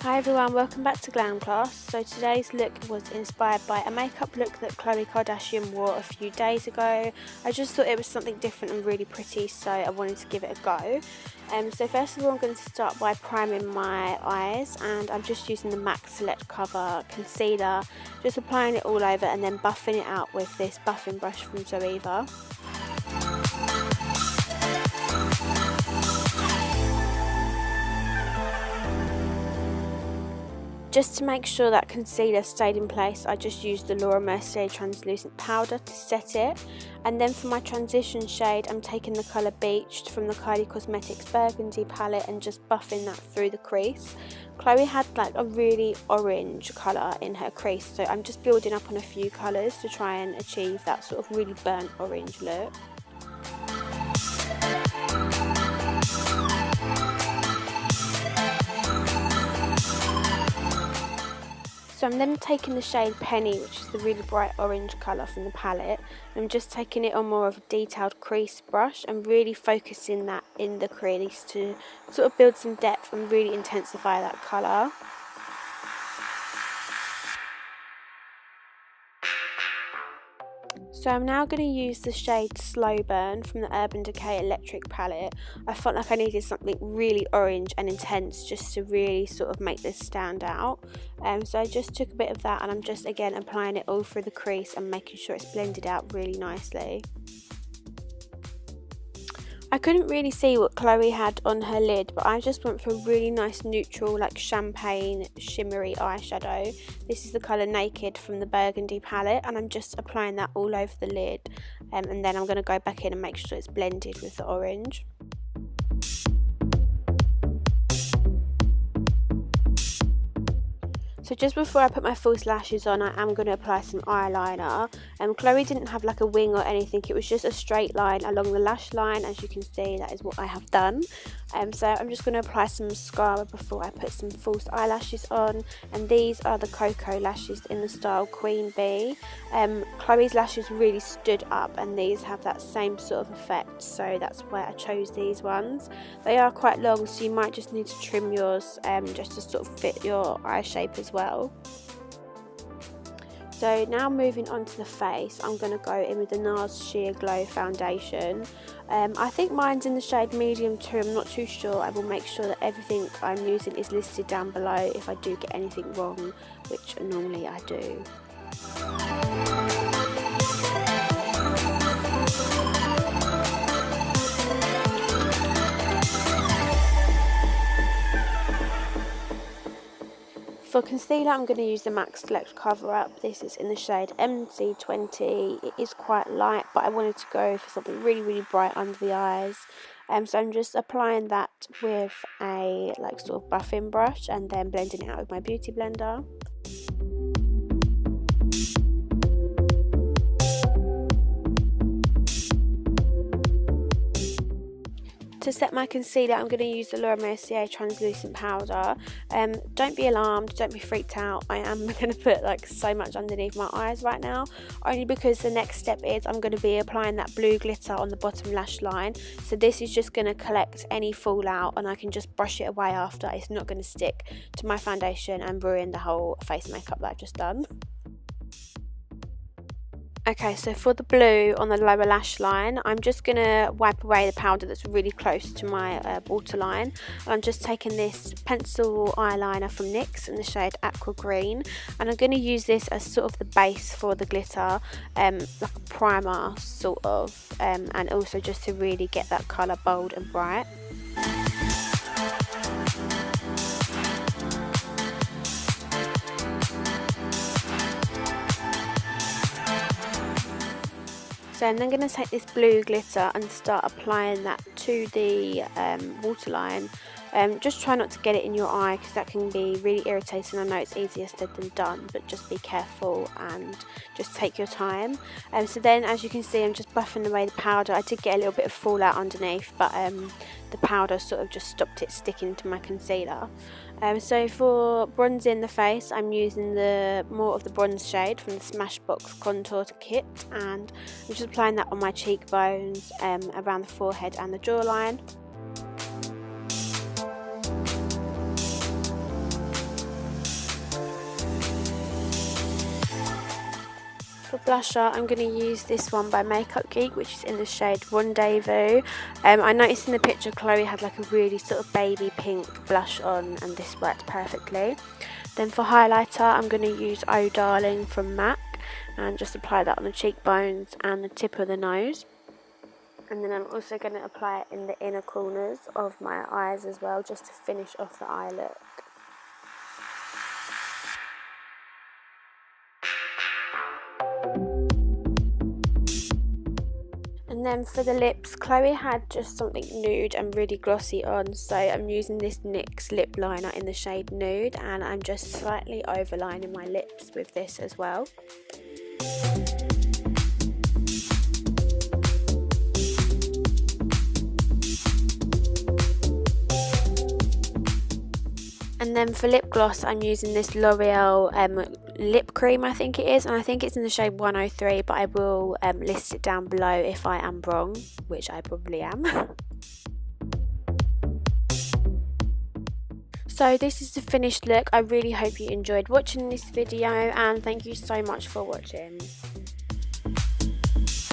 Hi everyone, welcome back to Glamclass. So today's look was inspired by a makeup look that Khloe Kardashian wore a few days ago. I just thought it was something different and really pretty, so I wanted to give it a go. So first of all, I'm going to start by priming my eyes, and I'm just using the MAC Select Cover Concealer, just applying it all over and then buffing it out with this buffing brush from Zoeva. Just to make sure that concealer stayed in place, I just used the Mercier translucent powder to set it. And then for my transition shade, I'm taking the colour Beached from the Kylie Cosmetics Burgundy palette and just buffing that through the crease. Khloe had like a really orange colour in her crease, so I'm just building up on a few colours to try and achieve that sort of really burnt orange look. So I'm then taking the shade Penny, which is the really bright orange colour from the palette. I'm just taking it on more of a detailed crease brush and really focusing that in the crease to sort of build some depth and really intensify that colour. So I'm now going to use the shade Slow Burn from the Urban Decay Electric palette. I felt like I needed something really orange and intense just to really sort of make this stand out. So I just took a bit of that and I'm just again applying it all through the crease and making sure it's blended out really nicely. I couldn't really see what Khloe had on her lid, but I just went for a really nice neutral, like champagne shimmery eyeshadow. This is the colour Naked from the Burgundy palette, and I'm just applying that all over the lid, and then I'm going to go back in and make sure it's blended with the orange. So just before I put my false lashes on, I am going to apply some eyeliner. Khloe didn't have like a wing or anything, it was just a straight line along the lash line. As you can see, that is what I have done. So I'm just going to apply some mascara before I put some false eyelashes on. And these are the Koko lashes in the style Queen Bee. Khloe's lashes really stood up and these have that same sort of effect, so that's why I chose these ones. They are quite long, so you might just need to trim yours just to sort of fit your eye shape as well. So now moving on to the face, I'm going to go in with the Nars Sheer Glow foundation. I think mine's in the shade medium too, I'm not too sure. I will make sure that everything I'm using is listed down below if I do get anything wrong, which normally I do. For concealer, I'm going to use the MAC Select Cover Up. This is in the shade MC20. It is quite light, but I wanted to go for something really, really bright under the eyes. So I'm just applying that with a like sort of buffing brush and then blending it out with my beauty blender. To set my concealer, I'm going to use the Mercier translucent powder. Don't be alarmed, don't be freaked out. I am going to put like so much underneath my eyes right now, only because the next step is I'm going to be applying that blue glitter on the bottom lash line. So this is just going to collect any fallout and I can just brush it away after. It's not going to stick to my foundation and ruin the whole face makeup that I've just done. Okay, so for the blue on the lower lash line, I'm just going to wipe away the powder that's really close to my waterline. I'm just taking this pencil eyeliner from NYX in the shade Aqua Green, and I'm going to use this as sort of the base for the glitter, like a primer sort of, and also just to really get that colour bold and bright. So I'm then going to take this blue glitter and start applying that to the waterline. Just try not to get it in your eye because that can be really irritating. I know it's easier said than done, but just be careful and just take your time. So then, as you can see, I'm just buffing away the powder. I did get a little bit of fallout underneath, but the powder sort of just stopped it sticking to my concealer. So for bronzing the face, I'm using more of the bronze shade from the Smashbox Contour Kit, and I'm just applying that on my cheekbones, around the forehead and the jawline. blusher, I'm going to use this one by Geek, which is in the shade Rendezvous. I noticed in the picture Khloe had like a really sort of baby pink blush on, and this worked perfectly. Then for highlighter, I'm going to use Oh Darling from MAC, and just apply that on the cheekbones and the tip of the nose. And then I'm also going to apply it in the inner corners of my eyes as well, just to finish off the eye look. And then for the lips, Khloe had just something nude and really glossy on, so I'm using this NYX lip liner in the shade Nude, and I'm just slightly overlining my lips with this as well. And then for lip gloss, I'm using this L'Oreal lip cream, I think it is, and I think it's in the shade 103, but I will list it down below if I am wrong, which I probably am. So this is the finished look. I really hope you enjoyed watching this video, and thank you so much for watching.